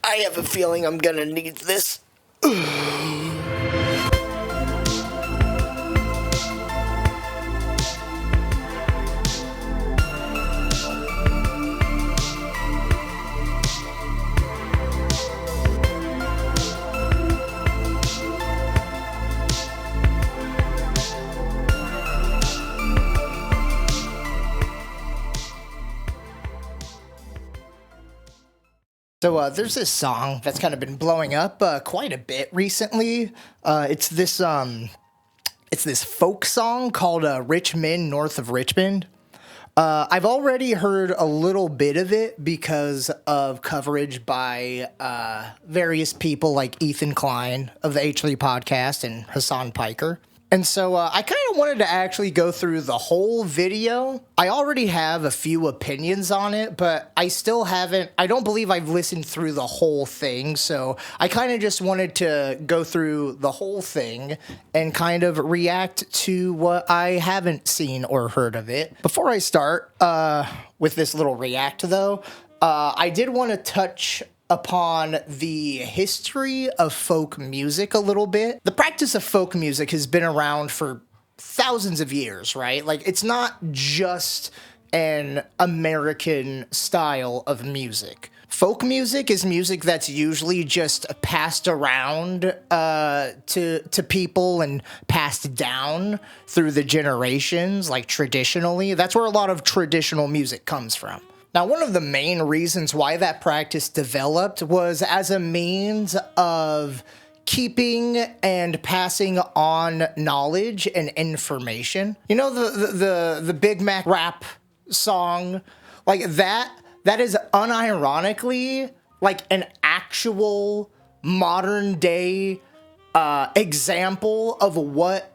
I have a feeling I'm gonna need this. So there's this song that's kind of been blowing up quite a bit recently. It's this folk song called "Richmond, North of Richmond." I've already heard a little bit of it because of coverage by various people like Ethan Klein of the H3 podcast and Hassan Piker. And so I kind of wanted to actually go through the whole video. I already have a few opinions on it, but I don't believe I've listened through the whole thing. So I kind of just wanted to go through the whole thing and kind of react to what I haven't seen or heard of it. Before I start with this little react though, I did want to touch upon the history of folk music a little bit. The practice of folk music has been around for thousands of years, right? Like, it's not just an American style of music. Folk music is music that's usually just passed around to people and passed down through the generations, like traditionally. That's where a lot of traditional music comes from. Now, one of the main reasons why that practice developed was as a means of keeping and passing on knowledge and information. You know, the Big Mac rap song, like that is unironically like an actual modern day example of what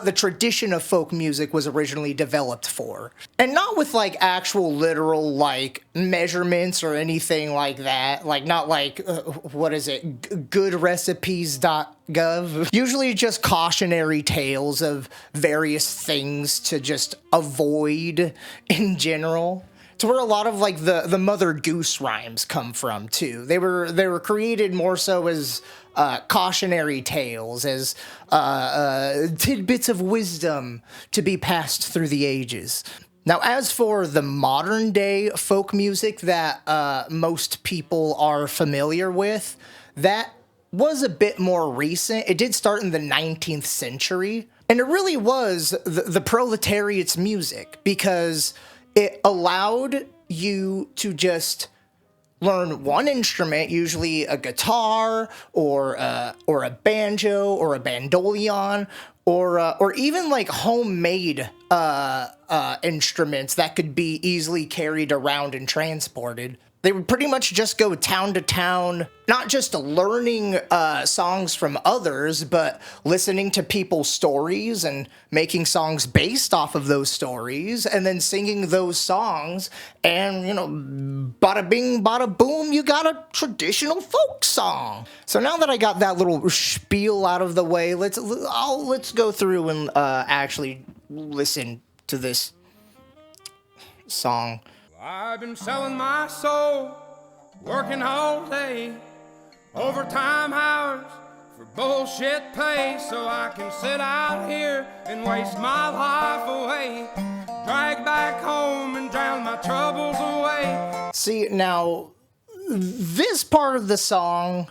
the tradition of folk music was originally developed for. And not with like actual literal like measurements or anything like that. Like not like, goodrecipes.gov. Usually just cautionary tales of various things to just avoid in general. It's where a lot of like the Mother Goose rhymes come from too. They were created more so as cautionary tales, as tidbits of wisdom to be passed through the ages. Now, as for the modern day folk music that most people are familiar with, that was a bit more recent. It did start in the 19th century, and it really was the proletariat's music because it allowed you to just learn one instrument, usually a guitar or a banjo or a bandoleon, or even like homemade instruments that could be easily carried around and transported. They would pretty much just go town to town, not just learning songs from others, but listening to people's stories and making songs based off of those stories, and then singing those songs, and, you know, bada bing, bada boom, you got a traditional folk song. So now that I got that little spiel out of the way, let's go through and actually listen to this song. I've been selling my soul, working all day, overtime hours for bullshit pay, so I can sit out here and waste my life away, drag back home and drown my troubles away. See, now, this part of the song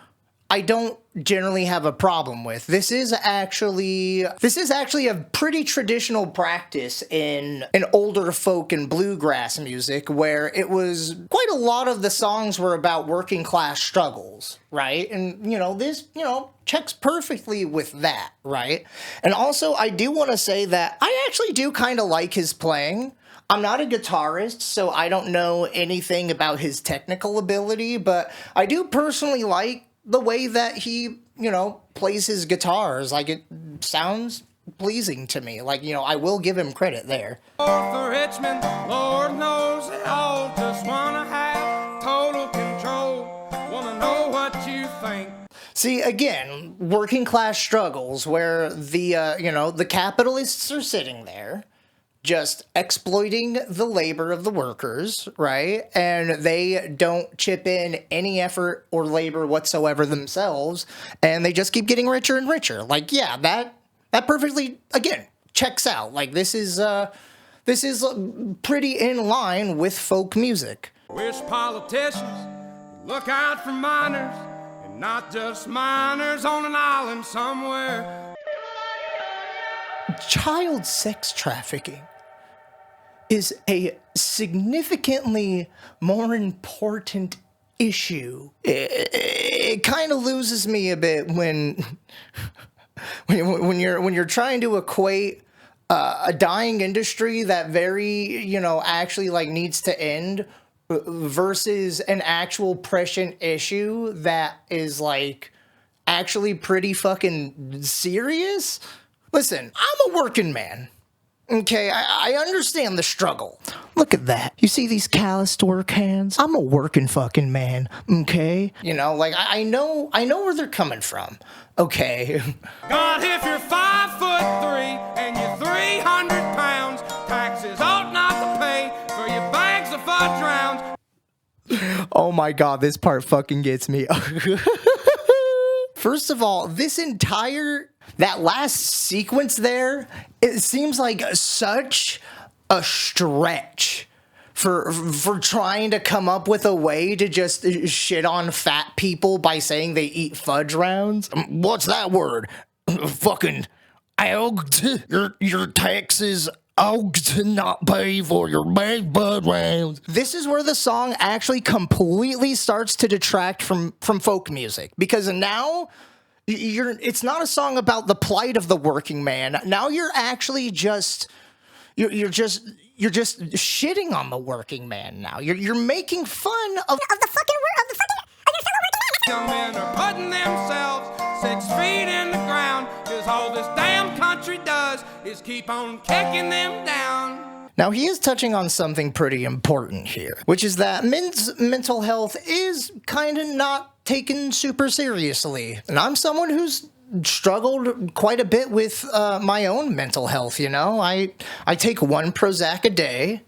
I don't generally have a problem with. This is actually a pretty traditional practice in an older folk and bluegrass music, where it was quite a lot of the songs were about working class struggles, right? And, you know, this, you know, checks perfectly with that, right? And also, I do want to say that I actually do kind of like his playing. I'm not a guitarist, so I don't know anything about his technical ability, but I do personally like the way that he, you know, plays his guitars. Like, it sounds pleasing to me. Like, you know, I will give him credit there. For Richmond, Lord knows they all just wanna have total control, wanna know what you think. See, again, working class struggles where the, you know, the capitalists are sitting there just exploiting the labor of the workers, right? And they don't chip in any effort or labor whatsoever themselves, and they just keep getting richer and richer. Like, yeah, that perfectly, again, checks out. Like, this is pretty in line with folk music. Wish politicians would look out for minors, and not just minors on an island somewhere. Child sex trafficking is a significantly more important issue. It kind of loses me a bit when you're trying to equate a dying industry that actually like needs to end versus an actual prescient issue that is like actually pretty fucking serious. Listen, I'm a working man. Okay, I understand the struggle. Look at that. You see these calloused work hands? I'm a working fucking man, okay? You know, like, I know where they're coming from, okay? God, if you're 5'3" and you're 300 pounds, taxes ought not to pay for your bags of fudge rounds. Oh my God, this part fucking gets me. First of all, that last sequence there, it seems like such a stretch for trying to come up with a way to just shit on fat people by saying they eat fudge rounds. What's that word? Fucking auged. Your taxes ought to not pay for your bag fudge rounds. This is where the song actually completely starts to detract from folk music, because now it's not a song about the plight of the working man. Now you're actually just shitting on the working man. Now you're making fun of the fucking Young men are putting themselves 6 feet in the ground, 'cause all this damn country does is keep on kicking them down. Now, he is touching on something pretty important here, which is that men's mental health is kind of not taken super seriously. And I'm someone who's struggled quite a bit with my own mental health, you know? I take 1 Prozac a day.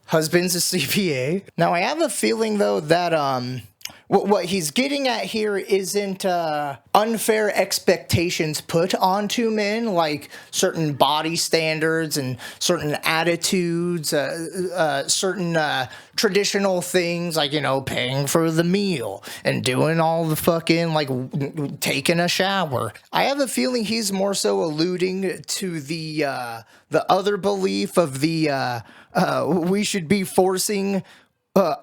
Husband's a CPA. Now, I have a feeling, though, that what he's getting at here isn't unfair expectations put onto men, like certain body standards and certain attitudes, certain traditional things like, you know, paying for the meal and doing all the fucking, like, taking a shower. I have a feeling he's more so alluding to the other belief of the we should be forcing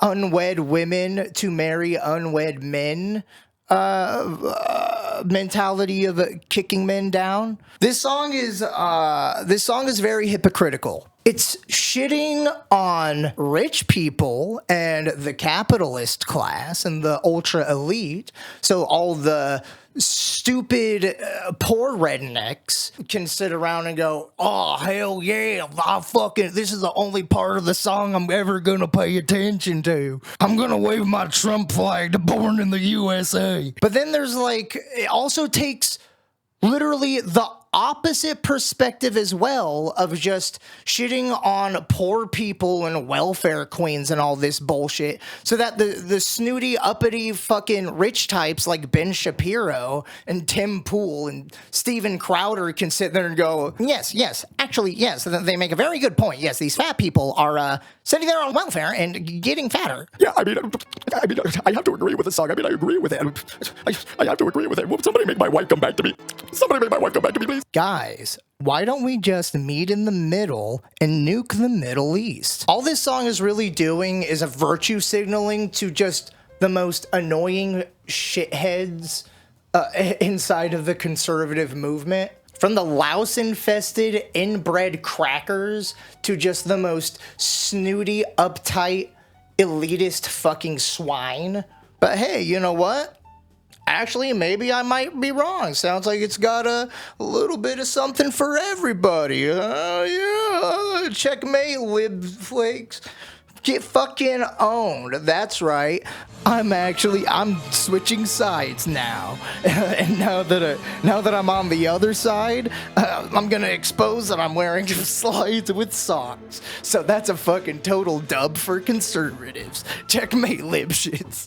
unwed women to marry unwed men mentality of kicking men down. This song is very hypocritical. It's shitting on rich people and the capitalist class and the ultra elite, so all the stupid poor rednecks can sit around and go, oh hell yeah, this is the only part of the song I'm ever gonna pay attention to. I'm gonna wave my Trump flag to Born in the USA. But then there's like, it also takes literally the opposite perspective as well of just shitting on poor people and welfare queens and all this bullshit, so that the snooty uppity fucking rich types like Ben Shapiro and Tim Pool and Steven Crowder can sit there and go, yes, actually, yes, they make a very good point. Yes, these fat people are sitting there on welfare and getting fatter. Yeah, I mean, I have to agree with the song. I mean, I agree with it. I have to agree with it. Will somebody make my wife come back to me? Somebody make my wife come back to me, please. Guys, why don't we just meet in the middle and nuke the Middle East? All this song is really doing is a virtue signaling to just the most annoying shitheads inside of the conservative movement. From the louse-infested, inbred crackers to just the most snooty, uptight, elitist fucking swine. But hey, you know what? Actually, maybe I might be wrong. Sounds like it's got a little bit of something for everybody. Yeah, checkmate, lib flakes. Get fucking owned. That's right. I'm switching sides now. And now that I'm on the other side, I'm gonna expose that I'm wearing slides with socks. So that's a fucking total dub for conservatives. Checkmate, libshits.